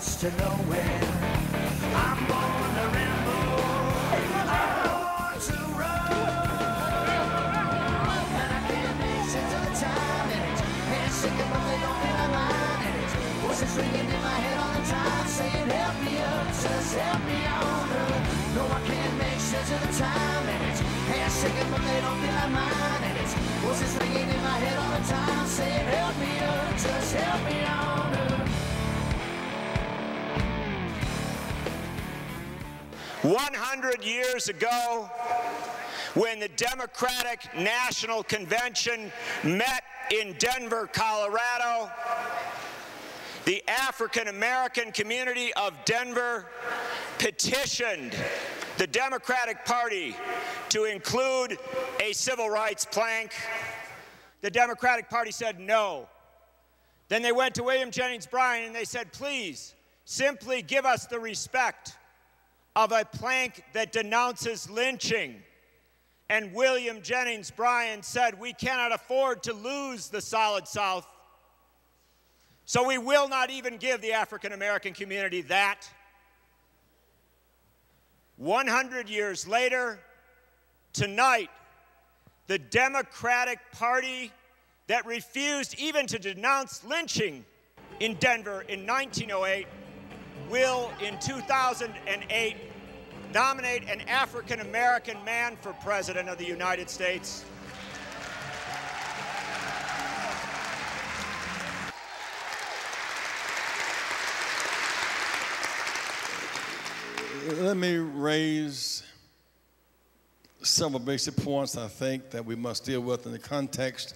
much to nowhere. I'm born to ramble, I'm born to run, and I can't make sense of the time, and it's hands shaking but they don't feel my mind, and it's voices ringing in my head all the time, saying help me up, just help me on up. No, I can't make sense of the time, and it's hands shaking but they don't feel my mind, and it's voices ringing in my head all the time, saying help me up, just help me on up. 100 years ago, when the Democratic National Convention met in Denver, Colorado, the African American community of Denver petitioned the Democratic Party to include a civil rights plank. The Democratic Party said no. Then they went to William Jennings Bryan and they said, please, simply give us the respect of a plank that denounces lynching. And William Jennings Bryan said, we cannot afford to lose the Solid South, so we will not even give the African American community that. 100 years later, tonight, the Democratic Party that refused even to denounce lynching in Denver in 1908 will, in 2008, nominate an African American man for President of the United States. Let me raise several basic points I think that we must deal with in the context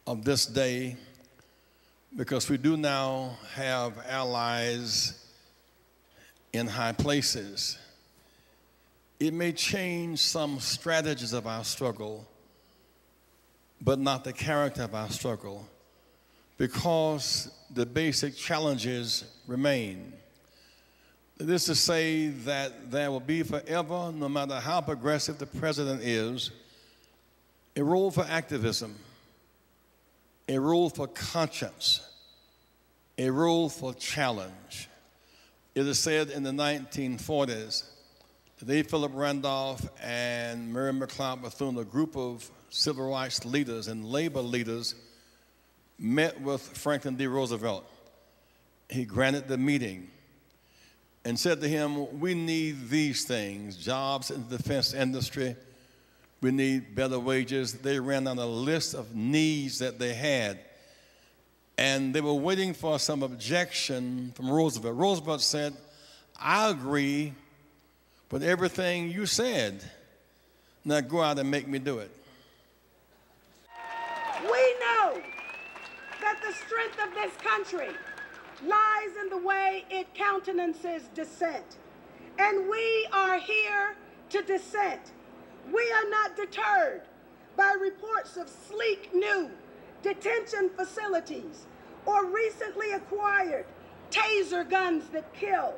of this day, because we do now have allies in high places. It may change some strategies of our struggle, but not the character of our struggle, because the basic challenges remain. This is to say that there will be forever, no matter how progressive the president is, a role for activism, a role for conscience, a role for challenge. It is said in the 1940s that A. Philip Randolph and Mary McLeod Bethune, a group of civil rights leaders and labor leaders, met with Franklin D. Roosevelt. He granted the meeting and said to him, we need these things: jobs in the defense industry, we need better wages. They ran down a list of needs that they had, and they were waiting for some objection from Roosevelt. Roosevelt said, I agree with everything you said. Now go out and make me do it. We know that the strength of this country lies in the way it countenances dissent. And we are here to dissent. We are not deterred by reports of sleek new detention facilities or recently acquired taser guns that kill.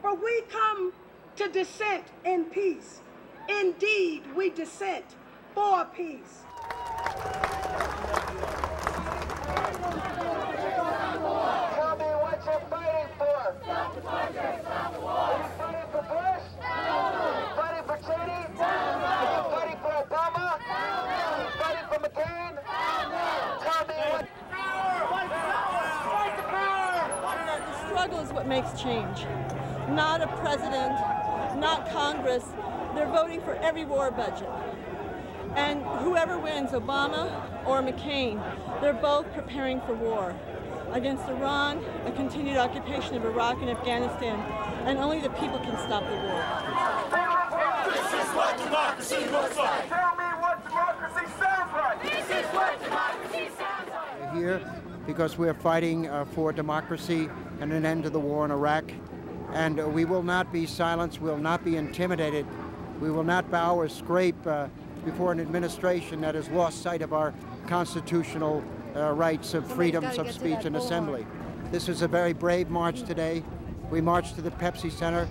For we come to dissent in peace. Indeed, we dissent for peace. Tell me what you're fighting for. Stop the project, stop the war. Are you fighting for Bush? No. Are you fighting for Cheney? No. Are you fighting for Obama? No. Are you fighting for McCain? No. Tell me what. Fight the power! The struggle is what makes change. Not a president, not Congress. They're voting for every war budget. And whoever wins, Obama or McCain, they're both preparing for war against Iran, a continued occupation of Iraq and Afghanistan, and only the people can stop the war. This is what democracy looks like. Tell me what democracy sounds like. This is what democracy sounds like. We're here because we're fighting for democracy and an end to the war in Iraq. And we will not be silenced, we will not be intimidated, we will not bow or scrape before an administration that has lost sight of our constitutional rights of freedoms of speech and assembly. This is a very brave march today. We marched to the Pepsi Center.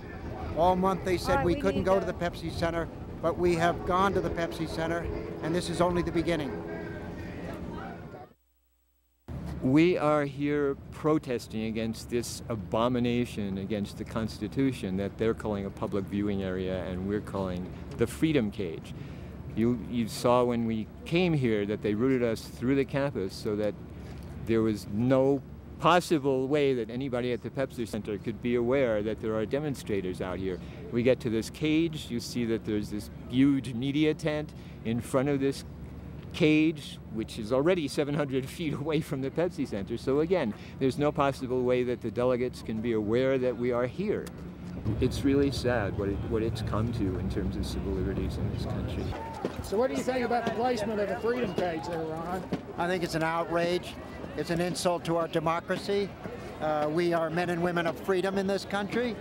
All month they said we couldn't go to the Pepsi Center, but we have gone to the Pepsi Center, and this is only the beginning. We are here protesting against this abomination against the Constitution that they're calling a public viewing area and we're calling the Freedom Cage. You saw when we came here that they routed us through the campus so that there was no possible way that anybody at the Pepsi Center could be aware that there are demonstrators out here. We get to this cage, you see that there's this huge media tent in front of this cage, which is already 700 feet away from the Pepsi Center. So again, there's no possible way that the delegates can be aware that we are here. It's really sad what it's come to in terms of civil liberties in this country. So what do you think about the placement of the Freedom Cage there, Ron? I think it's an outrage. It's an insult to our democracy. We are men and women of freedom in this country.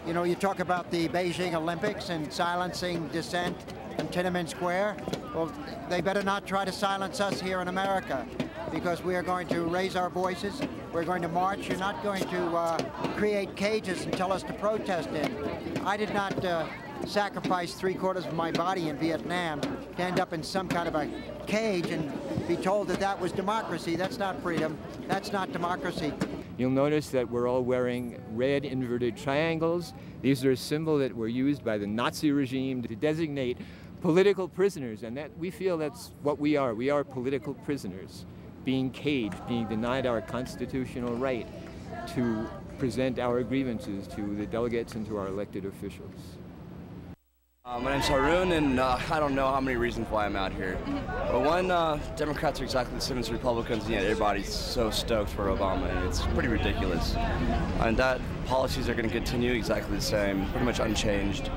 You know, you talk about the Beijing Olympics and silencing dissent in Tiananmen Square. Well, they better not try to silence us here in America, because we are going to raise our voices. We're going to march. You're not going to create cages and tell us to protest in. I did not sacrifice 3/4 of my body in Vietnam to end up in some kind of a cage and be told that that was democracy. That's not freedom. That's not democracy. You'll notice that we're all wearing red inverted triangles. These are a symbol that were used by the Nazi regime to designate political prisoners, and that we feel that's what we are. We are political prisoners, being caged, being denied our constitutional right to present our grievances to the delegates and to our elected officials. My name's Haroon, and I don't know how many reasons why I'm out here. But one, Democrats are exactly the same as Republicans, and yet everybody's so stoked for Obama, and it's pretty ridiculous. And that policies are going to continue exactly the same, pretty much unchanged.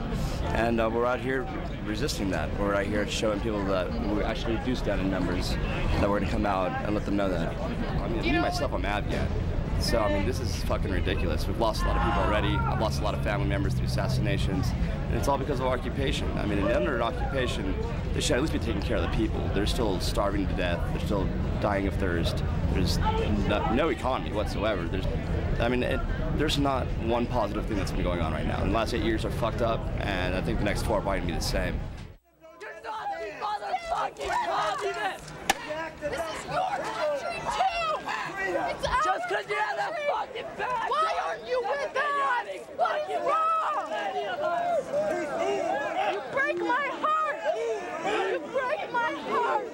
And we're out here resisting that. We're out here showing people that we actually do stand in numbers, that we're going to come out and let them know that. I mean, me myself, I'm out yet. So, I mean, this is fucking ridiculous. We've lost a lot of people already. I've lost a lot of family members through assassinations. And it's all because of occupation. I mean, under an occupation, they should at least be taking care of the people. They're still starving to death. They're still dying of thirst. There's no economy whatsoever. There's not one positive thing that's been going on right now. And the last 8 years are fucked up, and I think the next 4 are probably going to be the same. You're not the motherfucking communist! This is your country too! It's our just because you have that fucking back! Why aren't you with us? What's wrong? You break my heart! You break my heart!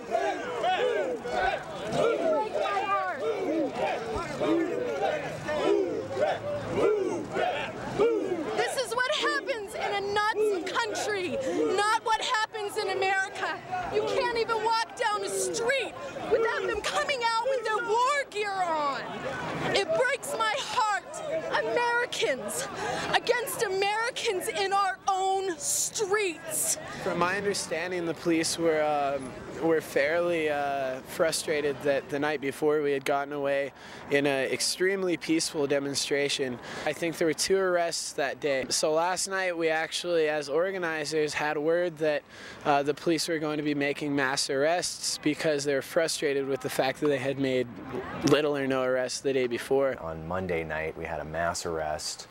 You break my heart! This is what happens in a Nazi country, not what happens in America. You can't even walk down the street without them coming out with their war gear on. It breaks my heart. Americans against Americans in our own streets. From my understanding, the police were fairly frustrated that the night before we had gotten away in an extremely peaceful demonstration. I think there were 2 arrests that day. So last night we actually, as organizers, had word that the police were going to be making mass arrests because they were frustrated with the fact that they had made little or no arrests the day before. On Monday night we had a mass arrest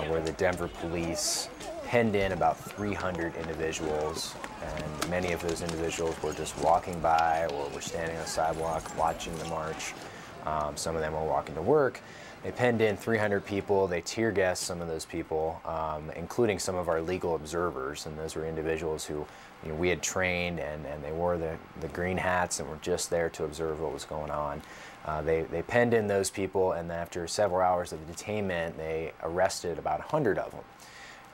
where the Denver police penned in about 300 individuals, and many of those individuals were just walking by or were standing on the sidewalk watching the march. Some of them were walking to work. They penned in 300 people. They tear gassed some of those people, including some of our legal observers, and those were individuals who we had trained, and they wore the green hats and were just there to observe what was going on. They penned in those people, and after several hours of detainment, they arrested about 100 of them.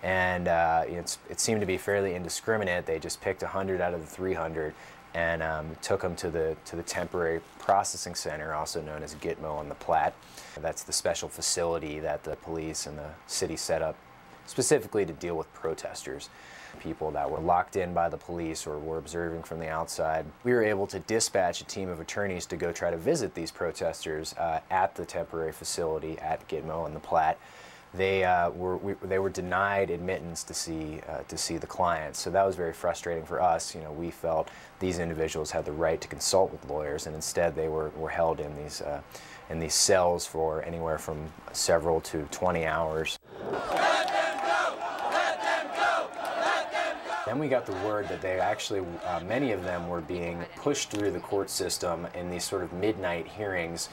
And it seemed to be fairly indiscriminate. They just picked 100 out of the 300 and took them to the temporary processing center, also known as Gitmo on the Platte. That's the special facility that the police and the city set up specifically to deal with protesters, people that were locked in by the police or were observing from the outside. We were able to dispatch a team of attorneys to go try to visit these protesters at the temporary facility at Gitmo on the Platte. They were denied admittance to see the clients, so that was very frustrating for us. We felt these individuals had the right to consult with lawyers, and instead they were held in these cells for anywhere from several to 20 hours. Let them go! Let them go! Let them go! Then we got the word that they actually, many of them were being pushed through the court system in these sort of midnight hearings,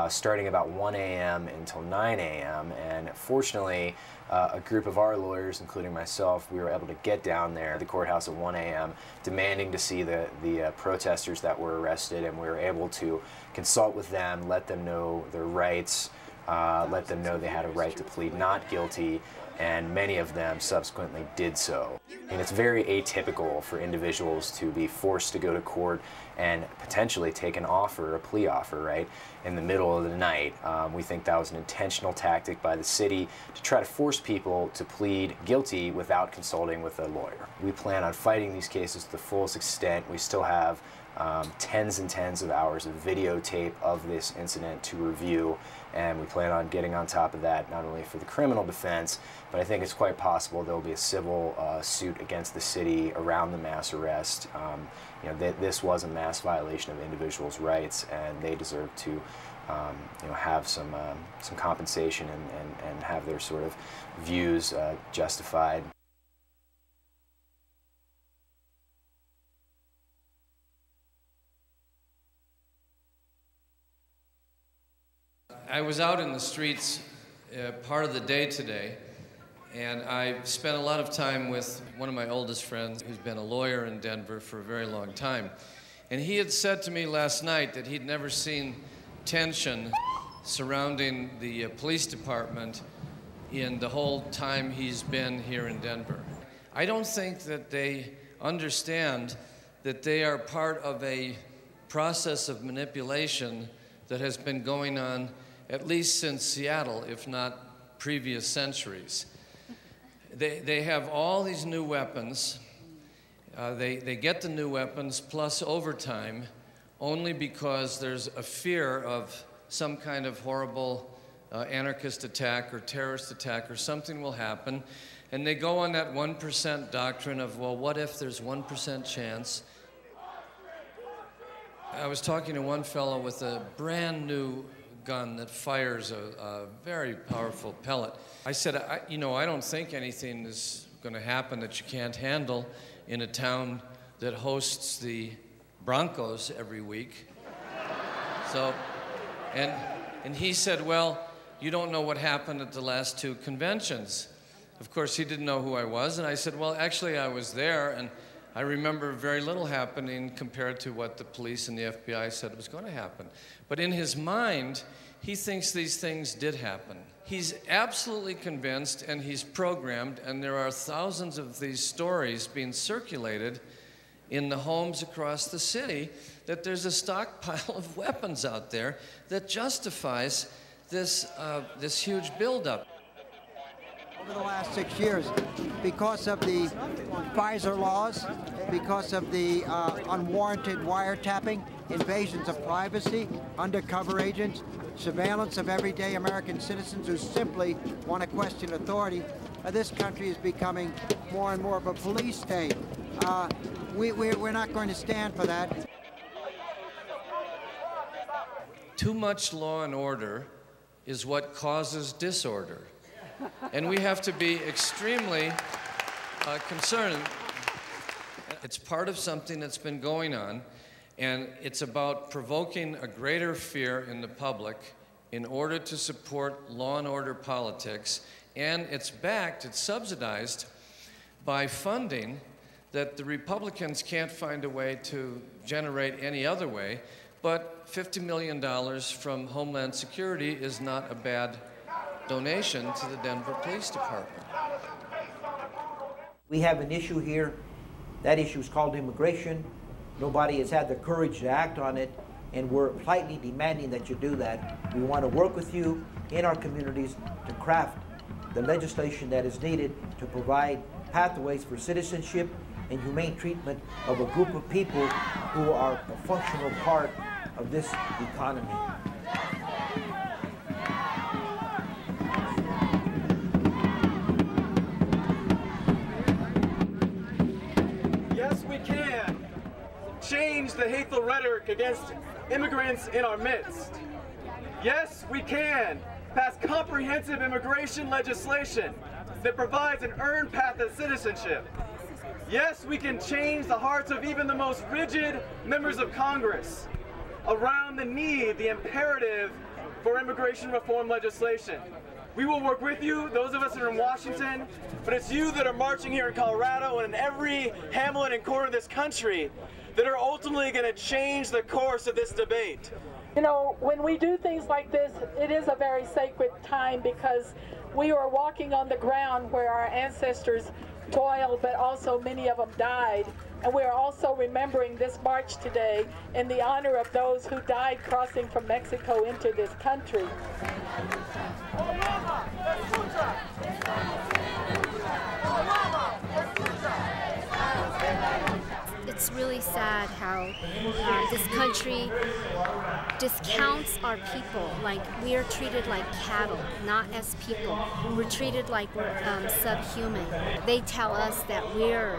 starting about 1 a.m. until 9 a.m. And fortunately, a group of our lawyers, including myself, we were able to get down there at the courthouse at 1 a.m. demanding to see the protesters that were arrested, and we were able to consult with them, let them know their rights, let them know they had a right to plead not guilty, and many of them subsequently did so. And it's very atypical for individuals to be forced to go to court and potentially take an offer, a plea offer, right, in the middle of the night. We think that was an intentional tactic by the city to try to force people to plead guilty without consulting with a lawyer. We plan on fighting these cases to the fullest extent. We still have tens and tens of hours of videotape of this incident to review, and we plan on getting on top of that not only for the criminal defense, but I think it's quite possible there will be a civil suit against the city around the mass arrest. You know, this was a mass violation of individuals' rights, and they deserve to you know, have some compensation and have their sort of views justified. I was out in the streets part of the day today, and I spent a lot of time with one of my oldest friends who's been a lawyer in Denver for a very long time. And he had said to me last night that he'd never seen tension surrounding the police department in the whole time he's been here in Denver. I don't think that they understand that they are part of a process of manipulation that has been going on at least since Seattle, if not previous centuries. They have all these new weapons. They get the new weapons plus overtime only because there's a fear of some kind of horrible anarchist attack or terrorist attack or something will happen. And they go on that 1% doctrine of, well, what if there's 1% chance? I was talking to one fellow with a brand new gun that fires a very powerful pellet. I said, you know, I don't think anything is going to happen that you can't handle in a town that hosts the Broncos every week. So, and he said, well, you don't know what happened at the last two conventions. Of course, he didn't know who I was, and I said, well, actually, I was there, and I remember very little happening compared to what the police and the FBI said was going to happen. But in his mind, he thinks these things did happen. He's absolutely convinced, and he's programmed, and there are thousands of these stories being circulated in the homes across the city that there's a stockpile of weapons out there that justifies this huge buildup. Over the last 6 years, because of the FISA laws, because of the unwarranted wiretapping, invasions of privacy, undercover agents, surveillance of everyday American citizens who simply want to question authority, this country is becoming more and more of a police state. We're not going to stand for that. Too much law and order is what causes disorder. And we have to be extremely concerned. It's part of something that's been going on, and it's about provoking a greater fear in the public in order to support law and order politics, and it's subsidized by funding that the Republicans can't find a way to generate any other way, but $50 million from Homeland Security is not a bad donation to the Denver Police Department. We have an issue here. That issue is called immigration. Nobody has had the courage to act on it, and we're politely demanding that you do that. We want to work with you in our communities to craft the legislation that is needed to provide pathways for citizenship and humane treatment of a group of people who are a functional part of this economy. Yes, we can change the hateful rhetoric against immigrants in our midst. Yes, we can pass comprehensive immigration legislation that provides an earned path to citizenship. Yes, we can change the hearts of even the most rigid members of Congress around the need, the imperative for immigration reform legislation. We will work with you, those of us that are in Washington, but it's you that are marching here in Colorado and in every hamlet and corner of this country that are ultimately going to change the course of this debate. You know, when we do things like this, it is a very sacred time because we are walking on the ground where our ancestors toiled, but also many of them died. And we are also remembering this march today in the honor of those who died crossing from Mexico into this country. It's really sad how this country discounts our people. Like, we are treated like cattle, not as people. We're treated like we're subhuman. They tell us that we're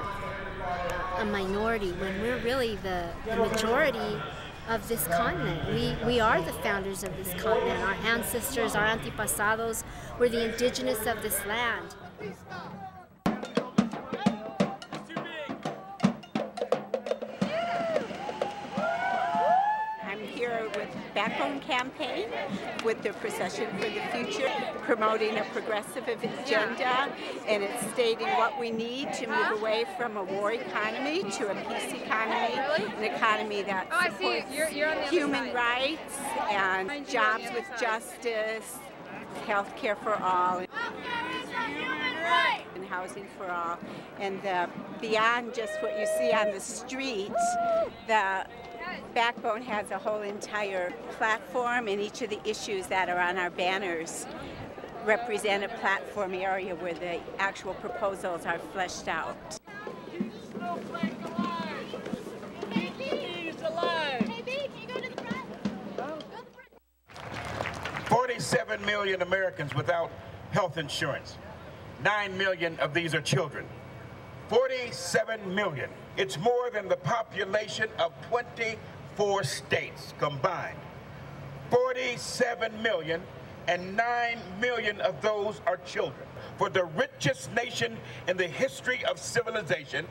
a minority when we're really the majority of this continent. We are the founders of this continent. Our ancestors, our antepasados, were the indigenous of this land. With Backbone Campaign, with the Procession for the Future, promoting a progressive agenda, and it's stating what we need to move away from a war economy to a peace economy, an economy that supports human rights and jobs with justice, health care for all, and housing for all, and beyond just what you see on the streets, the Backbone has a whole entire platform, and each of the issues that are on our banners represent a platform area where the actual proposals are fleshed out. 47 million Americans without health insurance. 9 million of these are children. 47 million. It's more than the population of 24 states combined. 47 million, and 9 million of those are children. For the richest nation in the history of civilization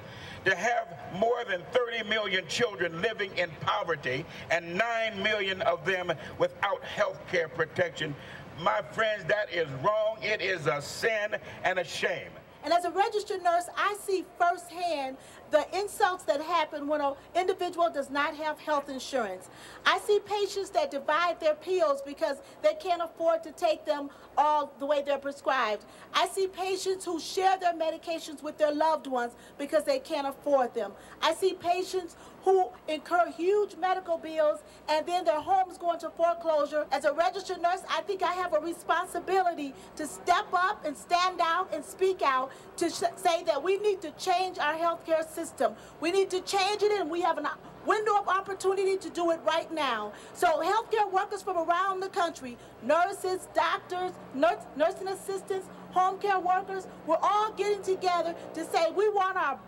to have more than 30 million children living in poverty and 9 million of them without health care protection, my friends, that is wrong. It is a sin and a shame. And as a registered nurse, I see firsthand the insults that happen when an individual does not have health insurance. I see patients that divide their pills because they can't afford to take them all the way they're prescribed. I see patients who share their medications with their loved ones because they can't afford them. I see patients who incur huge medical bills and then their homes go into foreclosure. As a registered nurse, I think I have a responsibility to step up and stand out and speak out to say that we need to change our healthcare system. We need to change it, and we have a window of opportunity to do it right now. So healthcare workers from around the country, nurses, doctors, nursing assistants, home care workers, we're all getting together to say we want our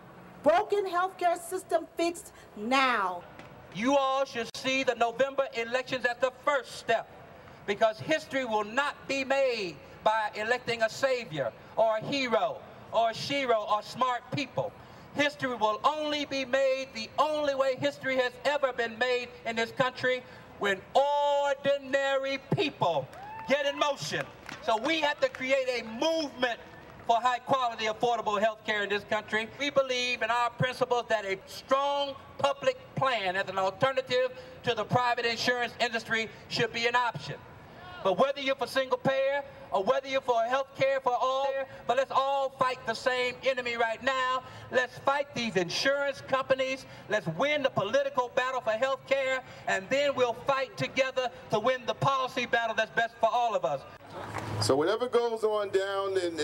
broken healthcare system fixed now. You all should see the November elections as the first step, because history will not be made by electing a savior or a hero or a shero or smart people. History will only be made the only way history has ever been made in this country, when ordinary people get in motion. So we have to create a movement for high-quality, affordable health care in this country. We believe in our principles that a strong public plan as an alternative to the private insurance industry should be an option. But whether you're for single payer or whether you're for health care for all, but let's all fight the same enemy right now. Let's fight these insurance companies. Let's win the political battle for health care, and then we'll fight together to win the policy battle that's best for all of us. So whatever goes on down in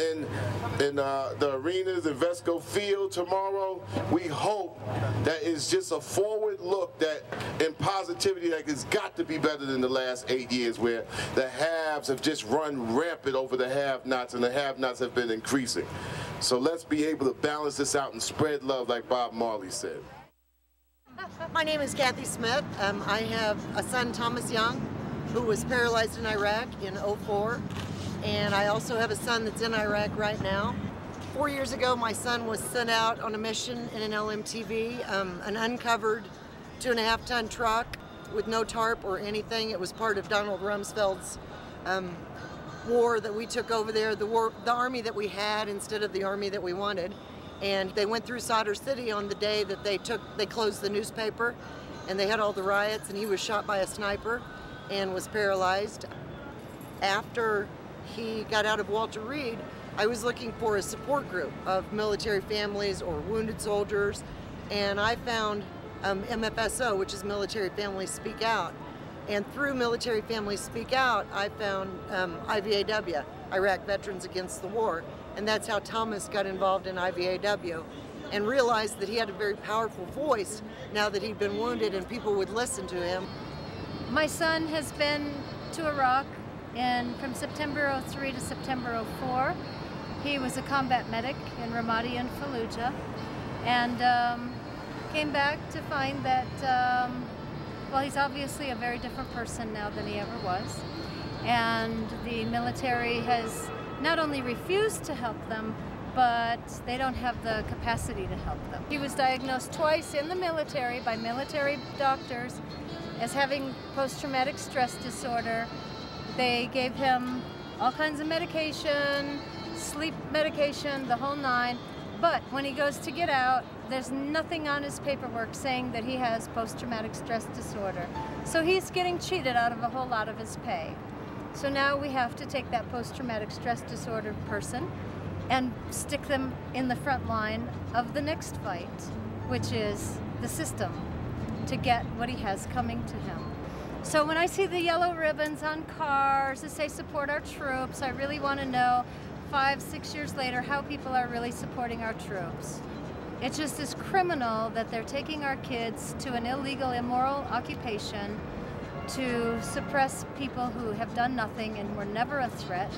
the arenas in Vesco Field tomorrow, we hope that it's just a forward look that in positivity that has got to be better than the last 8 years, where the haves have just run rampant over the have-nots, and the have-nots have been increasing. So let's be able to balance this out and spread love, like Bob Marley said. My name is Kathy Smith. I have a son, Thomas Young, who was paralyzed in Iraq in '04. And I also have a son that's in Iraq right now. 4 years ago, my son was sent out on a mission in an LMTV, an uncovered 2.5-ton truck with no tarp or anything. It was part of Donald Rumsfeld's war that we took over there, the army that we had instead of the army that we wanted. And they went through Solder City on the day that they closed the newspaper, and they had all the riots, and he was shot by a sniper and was paralyzed. After he got out of Walter Reed, I was looking for a support group of military families or wounded soldiers, and I found MFSO, which is Military Families Speak Out. And through Military Families Speak Out, I found IVAW, Iraq Veterans Against the War, and that's how Thomas got involved in IVAW and realized that he had a very powerful voice now that he'd been wounded and people would listen to him. My son has been to Iraq from September '03 to September '04. He was a combat medic in Ramadi and Fallujah, and came back to find that, well, he's obviously a very different person now than he ever was. And the military has not only refused to help them, but they don't have the capacity to help them. He was diagnosed twice in the military by military doctors as having post-traumatic stress disorder. They gave him all kinds of medication, sleep medication, the whole nine. But when he goes to get out, there's nothing on his paperwork saying that he has post-traumatic stress disorder. So he's getting cheated out of a whole lot of his pay. So now we have to take that post-traumatic stress disorder person and stick them in the front line of the next fight, which is the system, to get what he has coming to him. So when I see the yellow ribbons on cars that say support our troops, I really want to know 5, 6 years later how people are really supporting our troops. It just is criminal that they're taking our kids to an illegal, immoral occupation to suppress people who have done nothing and were never a threat,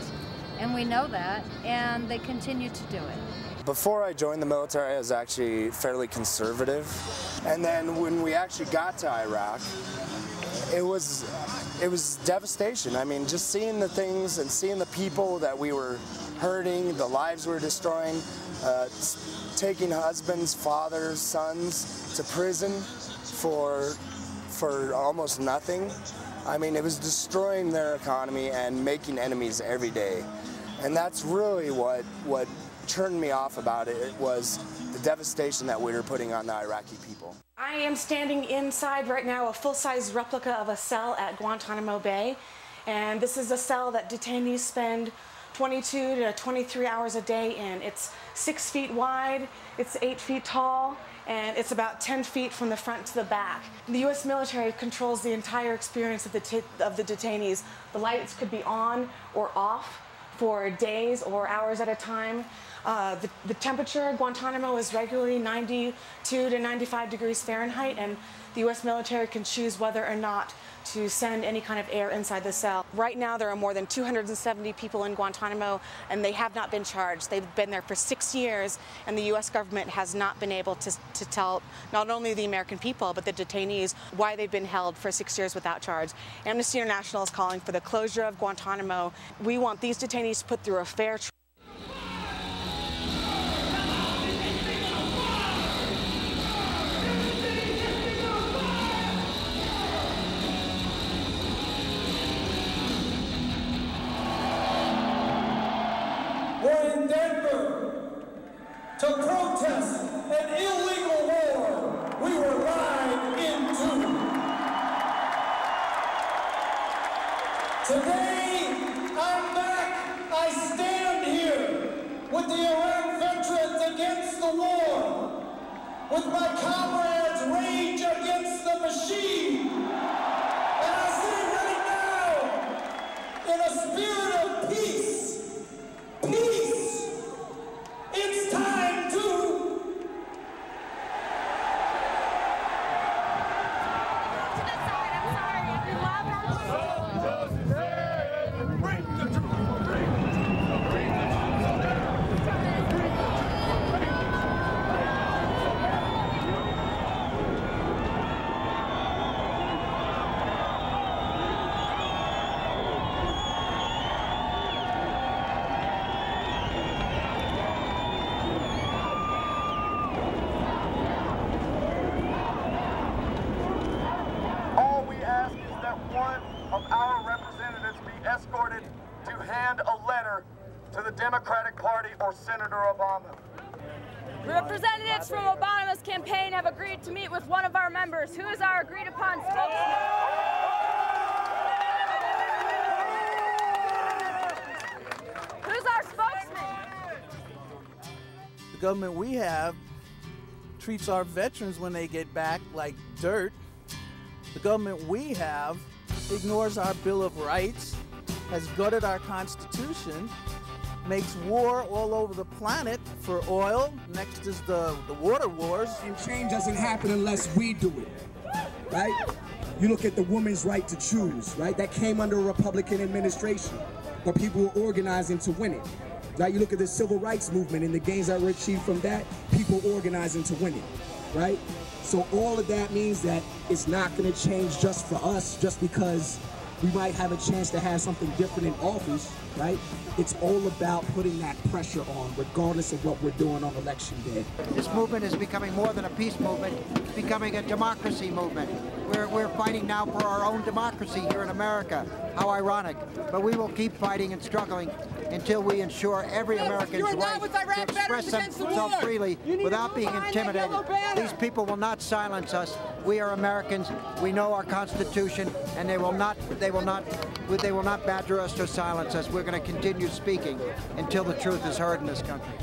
and we know that, and they continue to do it. Before I joined the military, I was actually fairly conservative, and then when we actually got to Iraq, it was devastation. I mean, just seeing the things and seeing the people that we were hurting, the lives we were destroying, taking husbands, fathers, sons to prison for almost nothing. I mean, it was destroying their economy and making enemies every day. And that's really what turned me off about it. It was the devastation that we were putting on the Iraqi people. I am standing inside right now a full-size replica of a cell at Guantanamo Bay. And this is a cell that detainees spend 22 to 23 hours a day in. It's 6 feet wide, it's 8 feet tall, and it's about 10 feet from the front to the back. The U.S. military controls the entire experience of the detainees. The lights could be on or off for days or hours at a time. The temperature at Guantanamo is regularly 92 to 95 degrees Fahrenheit, and the U.S. military can choose whether or not to send any kind of air inside the cell. Right now there are more than 270 people in Guantanamo, and they have not been charged. They've been there for 6 years, and the U.S. government has not been able to tell not only the American people but the detainees why they've been held for 6 years without charge. Amnesty International is calling for the closure of Guantanamo. We want these detainees put through a fair trial. We're in Denver to protest an illegal war we were lied into. Today, I'm back. I stand here with the Iraq Veterans Against the War, with my comrades Rage Against the Machine. And I say right now, in a spirit of peace, it's time to hand a letter to the Democratic Party or Senator Obama. Representatives from Obama's campaign have agreed to meet with one of our members. Who is our agreed upon spokesman? Who's our spokesman? The government we have treats our veterans when they get back like dirt. The government we have ignores our Bill of Rights, has gutted our Constitution, makes war all over the planet for oil. Next is the water wars. And change doesn't happen unless we do it, right? You look at the woman's right to choose, right? That came under a Republican administration, but people were organizing to win it. Right? You look at the civil rights movement and the gains that were achieved from that, people organizing to win it, right? So all of that means that it's not going to change just for us, just because we might have a chance to have something different in office, right? It's all about putting that pressure on, regardless of what we're doing on election day. This movement is becoming more than a peace movement. It's becoming a democracy movement. We're fighting now for our own democracy here in America. How ironic. But we will keep fighting and struggling until we ensure every American's right to express themselves freely without being intimidated. These people will not silence us. We are Americans. We know our Constitution, and they will not badger us or silence us. We're going to continue speaking until the truth is heard in this country.